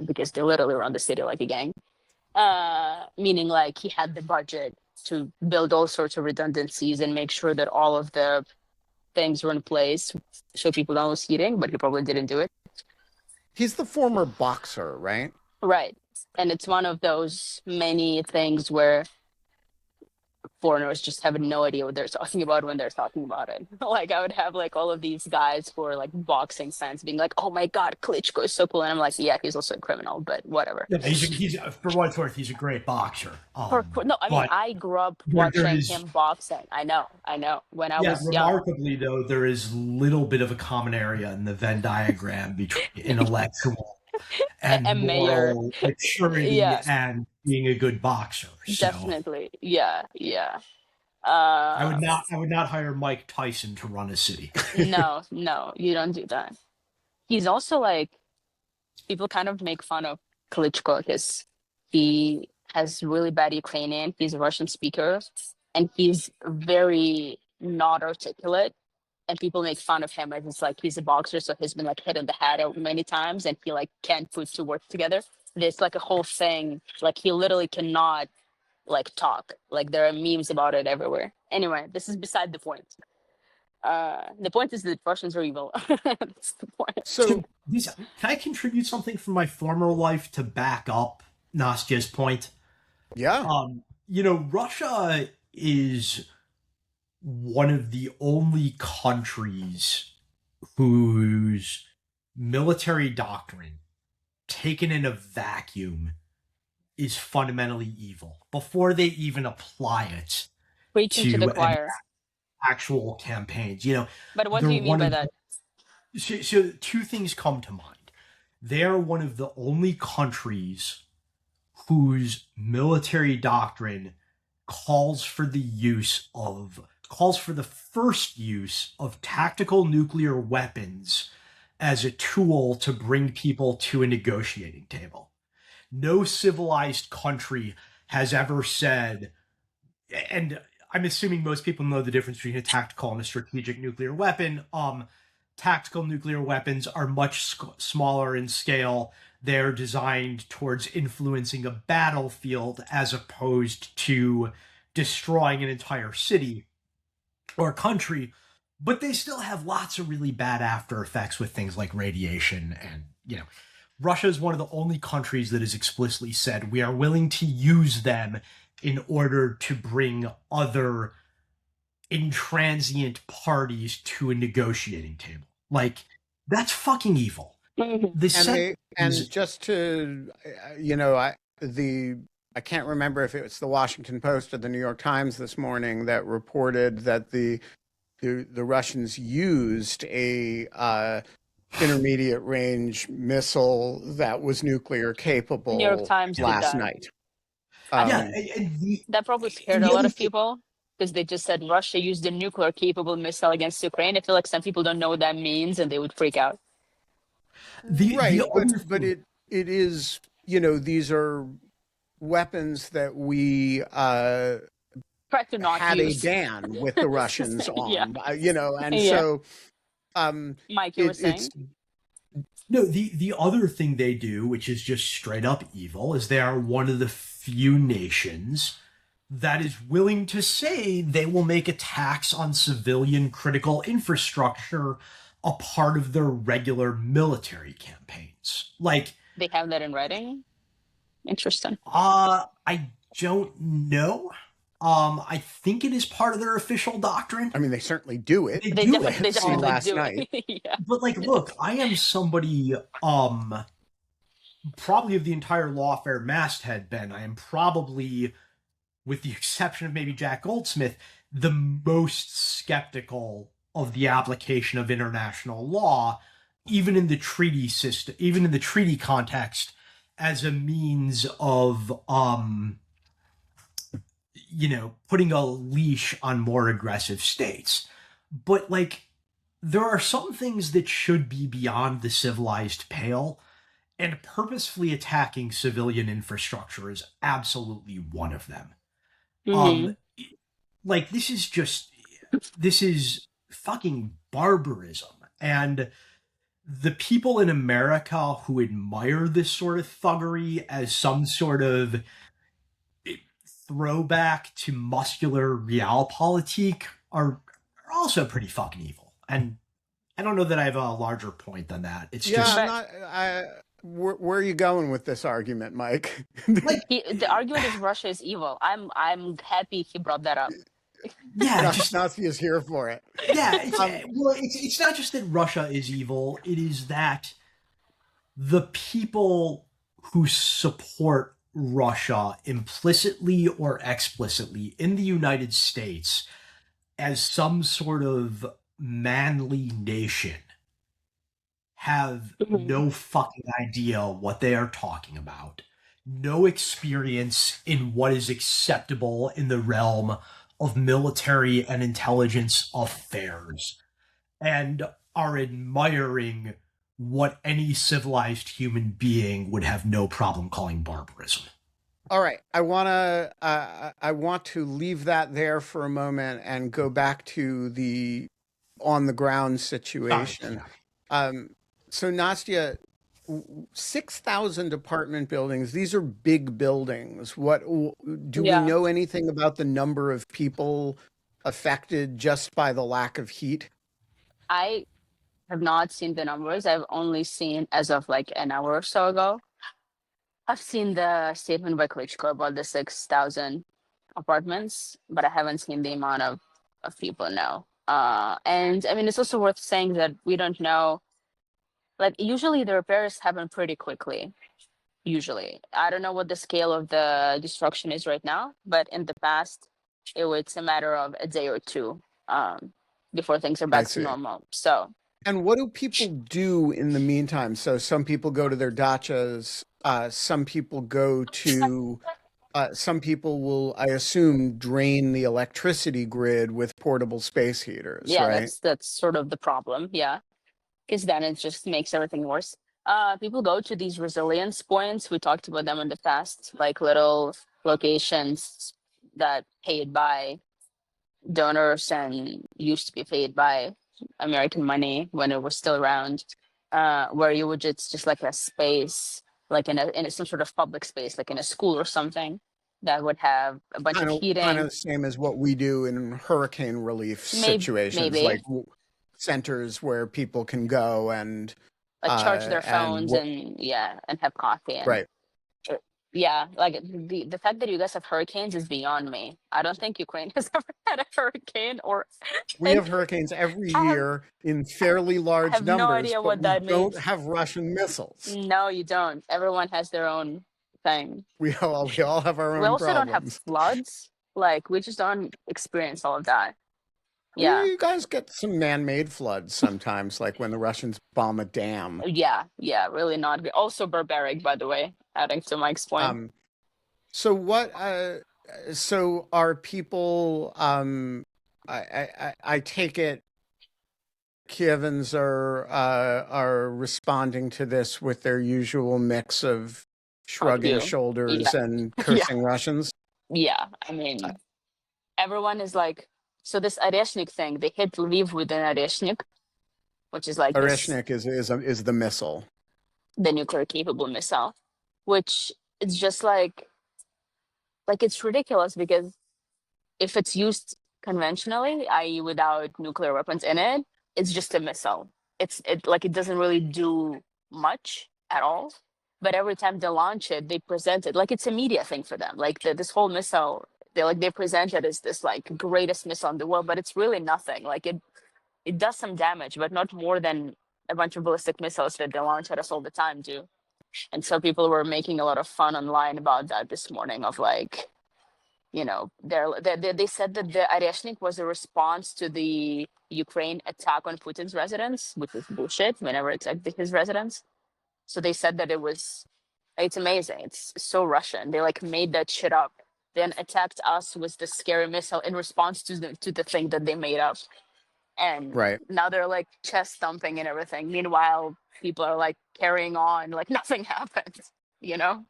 because they literally run the city like a gang. Meaning like he had the budget to build all sorts of redundancies and make sure that all of the things were in place so people don't lose heating, but he probably didn't do it. He's the former boxer, right? Right. And it's one of those many things where foreigners just have no idea what they're talking about when they're talking about it. Like I would have like all of these guys who are like boxing fans being like, "Oh my God, Klitschko is so cool," and I'm like, "Yeah, he's also a criminal, but whatever." Yeah, he's for what it's worth, he's a great boxer. No, I mean, But I grew up there watching is, him boxing. I know. When I was young. remarkably though, there is little bit of a common area in the Venn diagram between intellectual and mayor. moral maturity Yeah, and being a good boxer. So definitely. Yeah. I would not hire Mike Tyson to run a city. No, you don't do that. He's also like, people kind of make fun of Klitschko because he has really bad Ukrainian. He's a Russian speaker, and he's very not articulate. And people make fun of him as it's like he's a boxer, so he's been like hit in the head many times, and he like can't put two words together. There's like a whole thing, like he literally cannot like talk. Like there are memes about it everywhere. Anyway, this is beside the point. The point is that Russians are evil. That's the point. So Can I contribute something from my former life to back up Nastia's point? yeah, Russia is one of the only countries whose military doctrine, taken in a vacuum, is fundamentally evil before they even apply it Preaching to the choir. actual campaigns. But what do you mean by that? So two things come to mind. They're one of the only countries whose military doctrine calls for the first use of tactical nuclear weapons as a tool to bring people to a negotiating table. No civilized country has ever said, and I'm assuming most people know the difference between a tactical and a strategic nuclear weapon. Tactical nuclear weapons are much smaller in scale. They're designed towards influencing a battlefield as opposed to destroying an entire city or country, but they still have lots of really bad after effects with things like radiation. And, Russia is one of the only countries that has explicitly said we are willing to use them in order to bring other intransient parties to a negotiating table. Like, that's fucking evil. Mm-hmm. And just to, I can't remember if it was the Washington Post or the New York Times this morning that reported that the Russians used a intermediate range missile that was nuclear capable New York Times last did that. night. That probably scared a lot of people because they just said Russia used a nuclear capable missile against Ukraine. I feel like some people don't know what that means and they would freak out. But it is, these are weapons that we Try to not had use. a ban with the Russians on, Yeah. and Yeah. so Mike, you were saying? No, the other thing they do, which is just straight up evil, is they are one of the few nations that is willing to say they will make attacks on civilian critical infrastructure a part of their regular military campaigns. Like, They have that in writing. Interesting. I don't know. I think it is part of their official doctrine. I mean, they certainly do it. They They do definitely, it. they See definitely last do night. it. Yeah. But like, look, I am somebody, probably of the entire lawfare masthead, Ben. I am probably, with the exception of maybe Jack Goldsmith, the most skeptical of the application of international law, even in the treaty system, even in the treaty context, as a means of, putting a leash on more aggressive states. But like, there are some things that should be beyond the civilized pale, and purposefully attacking civilian infrastructure is absolutely one of them. Mhm. Like, this is fucking barbarism. And the people in America who admire this sort of thuggery as some sort of throwback to muscular realpolitik are also pretty fucking evil. And I don't know that I have a larger point than that. It's Yeah, just I'm But not. Where are you going with this argument, Mike? like, the argument is Russia is evil. I'm happy he brought that up. yeah, just Nazi is here for it. yeah. It's, Um, well, it's not just that Russia is evil. It is that the people who support Russia implicitly or explicitly in the United States as some sort of manly nation have Mhm. no fucking idea what they are talking about, no experience in what is acceptable in the realm of military and intelligence affairs, and are admiring what any civilized human being would have no problem calling barbarism. all right, I want to leave that there for a moment and go back to the on the ground situation. Um, so Nastya, 6,000 apartment buildings. These are big buildings. Do we Yeah. know anything about the number of people affected just by the lack of heat? I have not seen the numbers. I've only seen as of like an hour or so ago. I've seen the statement by Klitschko about the 6,000 apartments, but I haven't seen the amount of people now. And I mean, it's also worth saying that we don't know. Like, usually the repairs happen pretty quickly. Usually, I don't know what the scale of the destruction is right now, but in the past, it's a matter of a day or two before things are I back to see. normal. So And what do people do in the meantime? So some people go to their dachas. Some people go to. Some people will, I assume, drain the electricity grid with portable space heaters, yeah, right? that's sort of the problem. Yeah, because then it just makes everything worse. People go to these resilience points. We talked about them in the past, like little locations that paid by donors and used to be paid by American money when it was still around, where you would just like a space, like in some sort of public space, like in a school or something, that would have a bunch of Kind of heating. the same as what we do in hurricane relief situations, Maybe like centers where people can go like charge their phones work. and yeah, and have coffee and Right. yeah, like the fact that you guys have hurricanes is beyond me. I don't think Ukraine has ever had a hurricane, or We and have hurricanes every I have year in fairly I large have no numbers, idea but what we that don't means. have Russian missiles. No, you don't. Everyone has their own thing. We all have our We own also don't have problems. floods. Like, we just don't experience all of that. Yeah. You guys get some man-made floods sometimes, like when the Russians bomb a dam. Yeah. Yeah. Really not good. Also barbaric, by the way, adding to Mike's point. So what? So are people? I take it Kievans are responding to this with their usual mix of Fuck shrugging you. shoulders Yeah. and Yeah. cursing Russians. Yeah. I mean, everyone is like, so this Oreshnik thing, they hit Lviv with an Oreshnik. which is like this Oreshnik is the missile. the nuclear capable missile, which it's just like it's ridiculous because if it's used conventionally, i.e., without nuclear weapons in it, it's just a missile. It doesn't really do much at all. But every time they launch it, they present it like it's a media thing for them. Like this whole missile, they present it as this like greatest missile in the world, but it's really nothing. Like it does some damage, but not more than a bunch of ballistic missiles that they launch at us all the time do. And so people were making a lot of fun online about that this morning of like, they said that the Oreshnik was a response to the Ukraine attack on Putin's residence, which is bullshit whenever it's like his residence. So they said that it's amazing. It's so Russian. They like made that shit up, then attacked us with the scary missile in response to the thing that they made up. And Right. now they're like chest thumping and everything. Meanwhile, people are like carrying on like nothing happened, you know?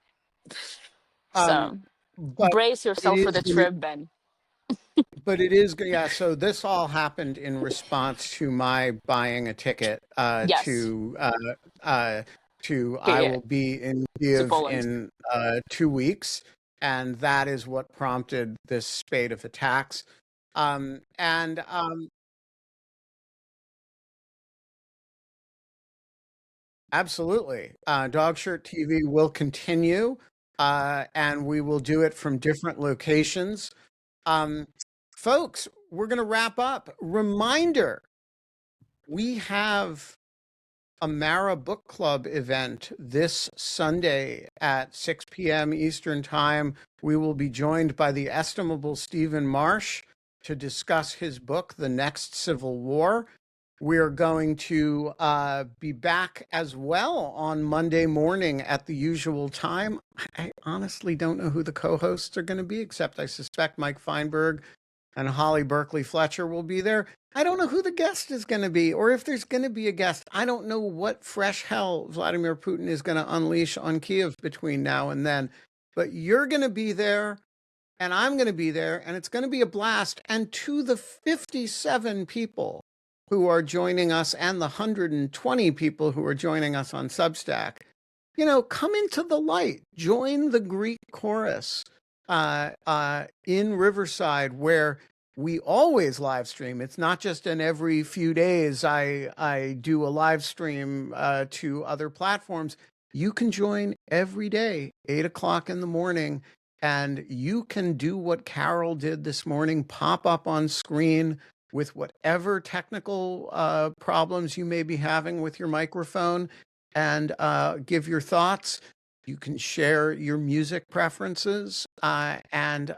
Um, So but brace it yourself for is the gonna, trip, Ben. but it is yeah. So this all happened in response to my buying a ticket Yes, to I Kyiv, will be in to Kyiv Poland. in 2 weeks, and that is what prompted this spate of attacks. And Absolutely. Dog Shirt TV will continue, and we will do it from different locations. Um, Folks, we're going to wrap up. Reminder, we have a Mara Book Club event this Sunday at 6 p.m. Eastern Time. We will be joined by the estimable Stephen Marsh to discuss his book, The Next Civil War. We're going to be back as well on Monday morning at the usual time. I honestly don't know who the co-hosts are going to be, except I suspect Mike Feinberg and Holly Berkeley Fletcher will be there. I don't know who the guest is going to be, or if there's going to be a guest. I don't know what fresh hell Vladimir Putin is going to unleash on Kyiv between now and then. But you're going to be there, and I'm going to be there, and it's going to be a blast. And to the 57 people who are joining us and the 120 people who are joining us on Substack, come into the light. Join the Greek chorus in Riverside, where we always live stream. It's not just in every few days I do a live stream to other platforms. You can join every day, 8 o'clock in the morning, and you can do what Carol did this morning, pop up on screen with whatever technical problems you may be having with your microphone, and give your thoughts. You can share your music preferences, and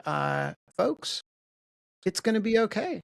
folks, it's going to be okay.